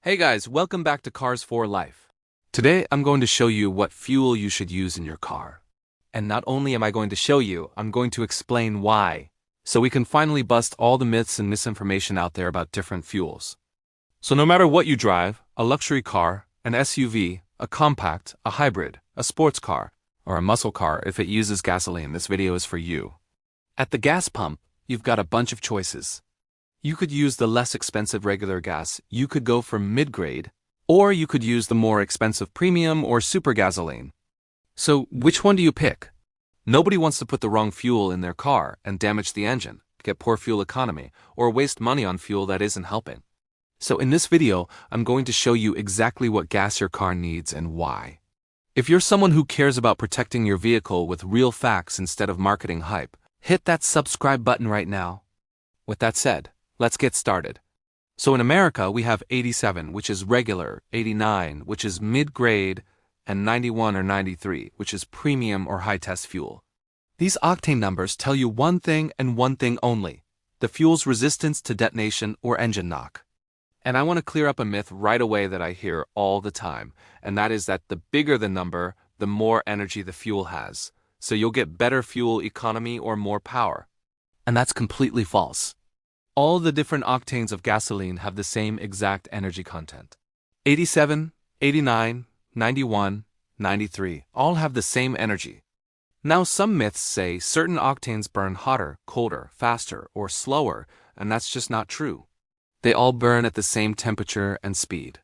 Hey guys, welcome back to Cars for Life. Today I'm going to show you what fuel you should use in your car. And not only am I going to show you, I'm going to explain why, so we can finally bust all the myths and misinformation out there about different fuels. So no matter what you drive, a luxury car, an SUV, a compact, a hybrid, a sports car, or a muscle car if it uses gasoline, this video is for you. At the gas pump, you've got a bunch of choices. You could use the less expensive regular gas, you could go for mid-grade, or you could use the more expensive premium or super gasoline. So which one do you pick? Nobody wants to put the wrong fuel in their car and damage the engine, get poor fuel economy, or waste money on fuel that isn't helping. So in this video, I'm going to show you exactly what gas your car needs and why. If you're someone who cares about protecting your vehicle with real facts instead of marketing hype, hit that subscribe button right now. With that said, let's get started. So in America, we have 87, which is regular, 89, which is mid-grade, and 91 or 93, which is premium or high-test fuel. These octane numbers tell you one thing and one thing only: the fuel's resistance to detonation or engine knock. And I want to clear up a myth right away that I hear all the time, and that is that the bigger the number, the more energy the fuel has, so you'll get better fuel economy or more power. And that's completely false. All the different octanes of gasoline have the same exact energy content. 87, 89, 91, 93 all have the same energy. Now some myths say certain octanes burn hotter, colder, faster, or slower, and that's just not true. They all burn at the same temperature and speed.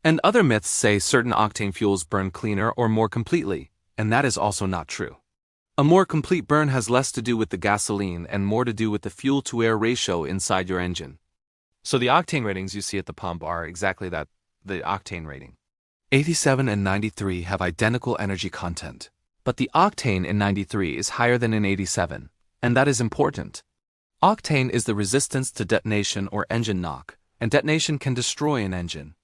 And other myths say certain octane fuels burn cleaner or more completely, and that is also not true. A more complete burn has less to do with the gasoline and more to do with the fuel-to-air ratio inside your engine. So the octane ratings you see at the pump are exactly that, the octane rating. 87 and 93 have identical energy content, but the octane in 93 is higher than in 87, and that is important. Octane is the resistance to detonation or engine knock, and detonation can destroy an engine.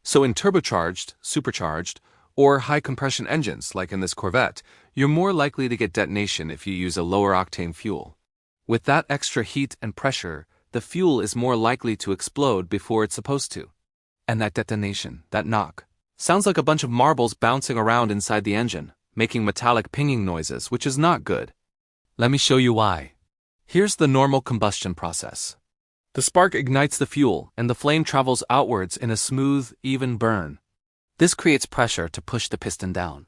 So in turbocharged, supercharged, or high-compression engines, like in this Corvette, you're more likely to get detonation if you use a lower-octane fuel. With that extra heat and pressure, the fuel is more likely to explode before it's supposed to. And that detonation, that knock, sounds like a bunch of marbles bouncing around inside the engine, making metallic pinging noises, which is not good. Let me show you why. Here's the normal combustion process. The spark ignites the fuel, and the flame travels outwards in a smooth, even burn. This creates pressure to push the piston down.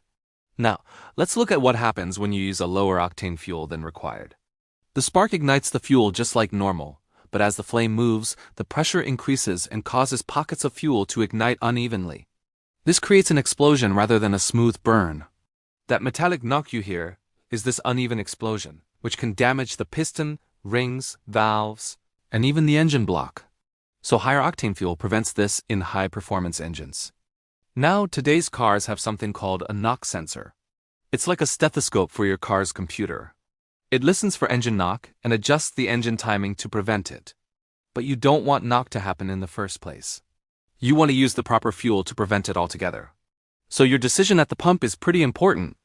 Now, let's look at what happens when you use a lower octane fuel than required. The spark ignites the fuel just like normal, but as the flame moves, the pressure increases and causes pockets of fuel to ignite unevenly. This creates an explosion rather than a smooth burn. That metallic knock you hear is this uneven explosion, which can damage the piston, rings, valves, and even the engine block. So higher octane fuel prevents this in high-performance engines. Now, today's cars have something called a knock sensor. It's like a stethoscope for your car's computer. It listens for engine knock and adjusts the engine timing to prevent it. But you don't want knock to happen in the first place. You want to use the proper fuel to prevent it altogether. So your decision at the pump is pretty important.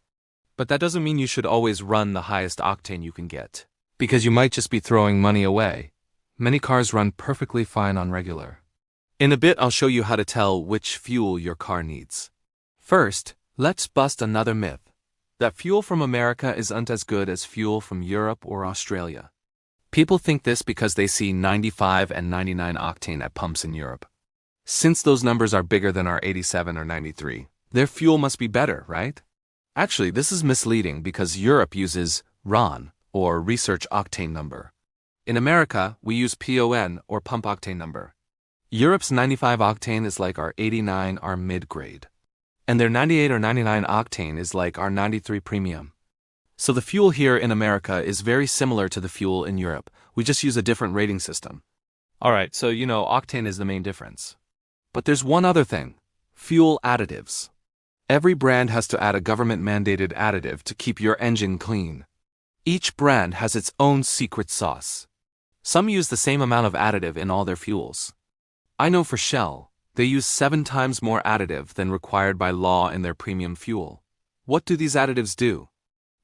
But that doesn't mean you should always run the highest octane you can get, because you might just be throwing money away. Many cars run perfectly fine on regular. In a bit, I'll show you how to tell which fuel your car needs. First, let's bust another myth: that fuel from America isn't as good as fuel from Europe or Australia. People think this because they see 95 and 99 octane at pumps in Europe. Since those numbers are bigger than our 87 or 93, their fuel must be better, right? Actually, this is misleading because Europe uses RON, or research octane number. In America, we use PON, or pump octane number. Europe's 95 octane is like our 89, our mid-grade. And their 98 or 99 octane is like our 93 premium. So the fuel here in America is very similar to the fuel in Europe. We just use a different rating system. Alright, so octane is the main difference. But there's one other thing: fuel additives. Every brand has to add a government-mandated additive to keep your engine clean. Each brand has its own secret sauce. Some use the same amount of additive in all their fuels. I know for Shell, they use 7 times more additive than required by law in their premium fuel. What do these additives do?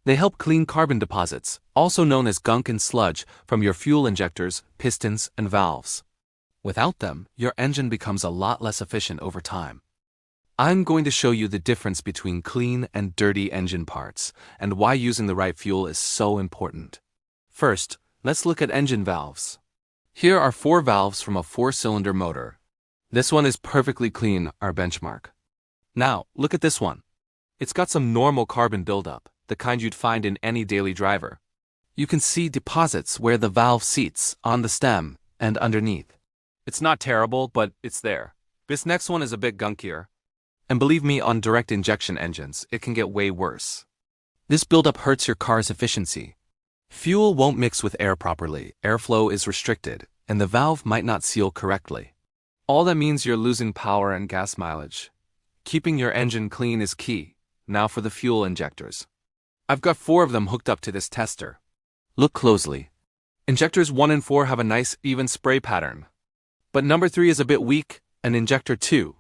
They help clean carbon deposits, also known as gunk and sludge, from your fuel injectors, pistons, and valves. Without them, your engine becomes a lot less efficient over time. I'm going to show you the difference between clean and dirty engine parts, and why using the right fuel is so important. First, let's look at engine valves. Here are 4 valves from a 4-cylinder motor. This one is perfectly clean, our benchmark. Now, look at this one. It's got some normal carbon buildup, the kind you'd find in any daily driver. You can see deposits where the valve seats, on the stem, and underneath. It's not terrible, but it's there. This next one is a bit gunkier. And believe me, on direct injection engines, it can get way worse. This buildup hurts your car's efficiency. Fuel won't mix with air properly, airflow is restricted, and the valve might not seal correctly. All that means you're losing power and gas mileage. Keeping your engine clean is key. Now for the fuel injectors. I've got 4 of them hooked up to this tester. Look closely. Injectors 1 and 4 have a nice, even spray pattern. But number 3 is a bit weak, and injector 2,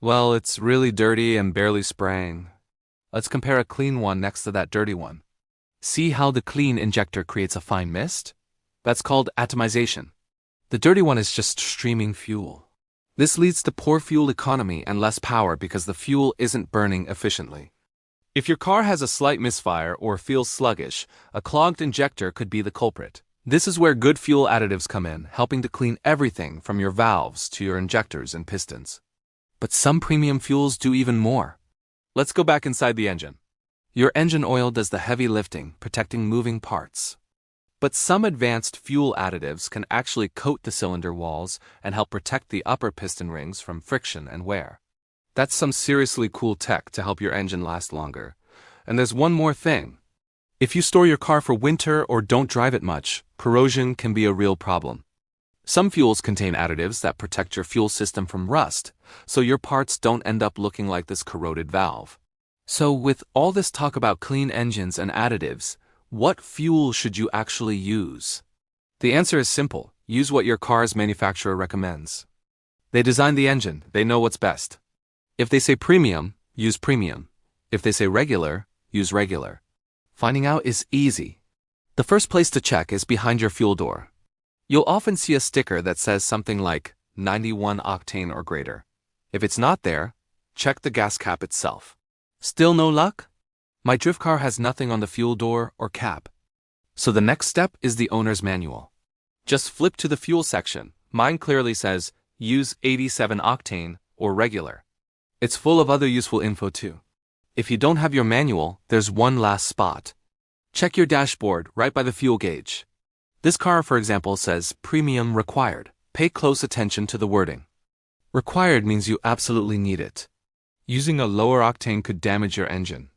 well, it's really dirty and barely spraying. Let's compare a clean one next to that dirty one. See how the clean injector creates a fine mist? That's called atomization. The dirty one is just streaming fuel. This leads to poor fuel economy and less power because the fuel isn't burning efficiently. If your car has a slight misfire or feels sluggish, a clogged injector could be the culprit. This is where good fuel additives come in, helping to clean everything from your valves to your injectors and pistons. But some premium fuels do even more. Let's go back inside the engine. Your engine oil does the heavy lifting, protecting moving parts. But some advanced fuel additives can actually coat the cylinder walls and help protect the upper piston rings from friction and wear. That's some seriously cool tech to help your engine last longer. And there's one more thing. If you store your car for winter or don't drive it much, corrosion can be a real problem. Some fuels contain additives that protect your fuel system from rust, so your parts don't end up looking like this corroded valve. So with all this talk about clean engines and additives, what fuel should you actually use? The answer is simple. Use what your car's manufacturer recommends. They designed the engine, they know what's best. If they say premium, use premium. If they say regular, use regular. Finding out is easy. The first place to check is behind your fuel door. You'll often see a sticker that says something like 91 octane or greater. If it's not there, check the gas cap itself. Still no luck? My drift car has nothing on the fuel door or cap. So the next step is the owner's manual. Just flip to the fuel section. Mine clearly says use 87 octane or regular. It's full of other useful info too. If you don't have your manual, there's one last spot. Check your dashboard right by the fuel gauge. This car, for example, says premium required. Pay close attention to the wording. Required means you absolutely need it. Using a lower octane could damage your engine.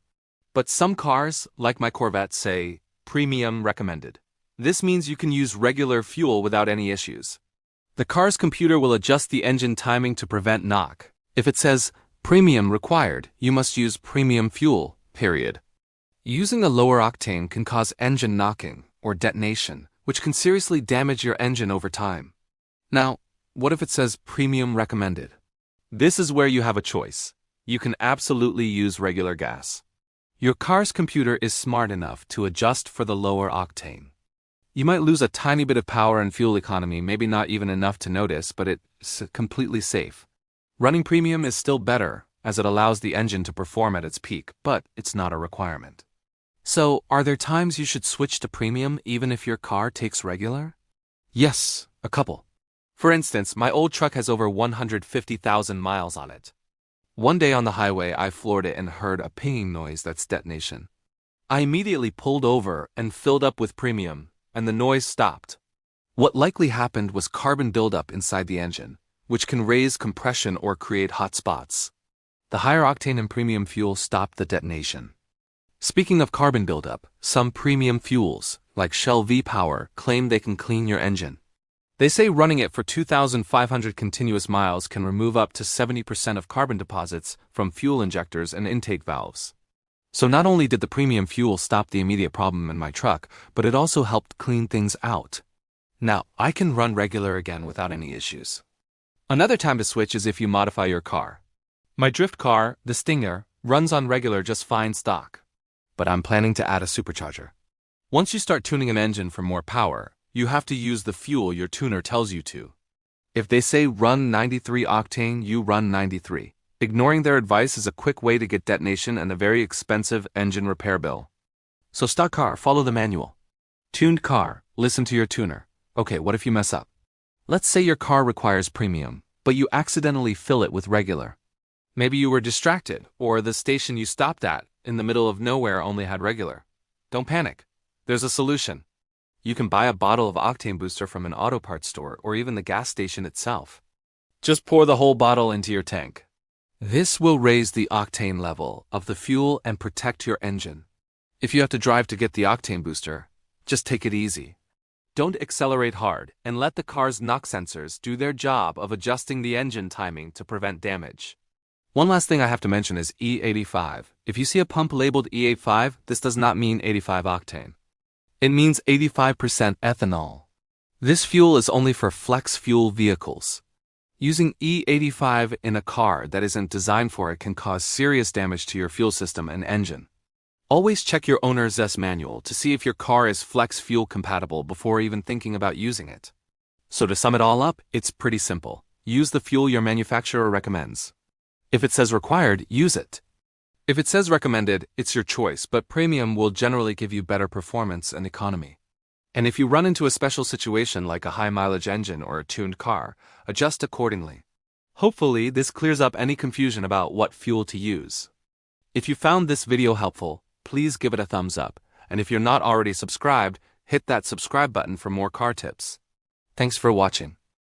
But some cars, like my Corvette, say premium recommended. This means you can use regular fuel without any issues. The car's computer will adjust the engine timing to prevent knock. If it says premium required, you must use premium fuel, period. Using a lower octane can cause engine knocking or detonation, which can seriously damage your engine over time. Now, what if it says premium recommended? This is where you have a choice. You can absolutely use regular gas. Your car's computer is smart enough to adjust for the lower octane. You might lose a tiny bit of power and fuel economy, maybe not even enough to notice, but it's completely safe. Running premium is still better, as it allows the engine to perform at its peak, but it's not a requirement. So, are there times you should switch to premium even if your car takes regular? Yes, a couple. For instance, my old truck has over 150,000 miles on it. One day on the highway, I floored it and heard a pinging noise that's detonation. I immediately pulled over and filled up with premium, and the noise stopped. What likely happened was carbon buildup inside the engine, which can raise compression or create hot spots. The higher octane and premium fuel stopped the detonation. Speaking of carbon buildup, some premium fuels, like Shell V-Power, claim they can clean your engine. They say running it for 2,500 continuous miles can remove up to 70% of carbon deposits from fuel injectors and intake valves. So not only did the premium fuel stop the immediate problem in my truck, but it also helped clean things out. Now, I can run regular again without any issues. Another time to switch is if you modify your car. My drift car, the Stinger, runs on regular just fine stock. But I'm planning to add a supercharger. Once you start tuning an engine for more power, you have to use the fuel your tuner tells you to. If they say run 93 octane, you run 93. Ignoring their advice is a quick way to get detonation and a very expensive engine repair bill. So stock car, follow the manual. Tuned car, listen to your tuner. Okay, what if you mess up? Let's say your car requires premium, but you accidentally fill it with regular. Maybe you were distracted, or the station you stopped at in the middle of nowhere only had regular. Don't panic. There's a solution. You can buy a bottle of octane booster from an auto parts store or even the gas station itself. Just pour the whole bottle into your tank. This will raise the octane level of the fuel and protect your engine. If you have to drive to get the octane booster, just take it easy. Don't accelerate hard and let the car's knock sensors do their job of adjusting the engine timing to prevent damage. One last thing I have to mention is E85. If you see a pump labeled E85, this does not mean 85 octane. It means 85% ethanol. This fuel is only for flex fuel vehicles. Using E85 in a car that isn't designed for it can cause serious damage to your fuel system and engine. Always check your owner's ZES manual to see if your car is flex fuel compatible before even thinking about using it. So to sum it all up, it's pretty simple. Use the fuel your manufacturer recommends. If it says required, use it. If it says recommended, it's your choice, but premium will generally give you better performance and economy. And if you run into a special situation like a high-mileage engine or a tuned car, adjust accordingly. Hopefully, this clears up any confusion about what fuel to use. If you found this video helpful, please give it a thumbs up, and if you're not already subscribed, hit that subscribe button for more car tips. Thanks for watching.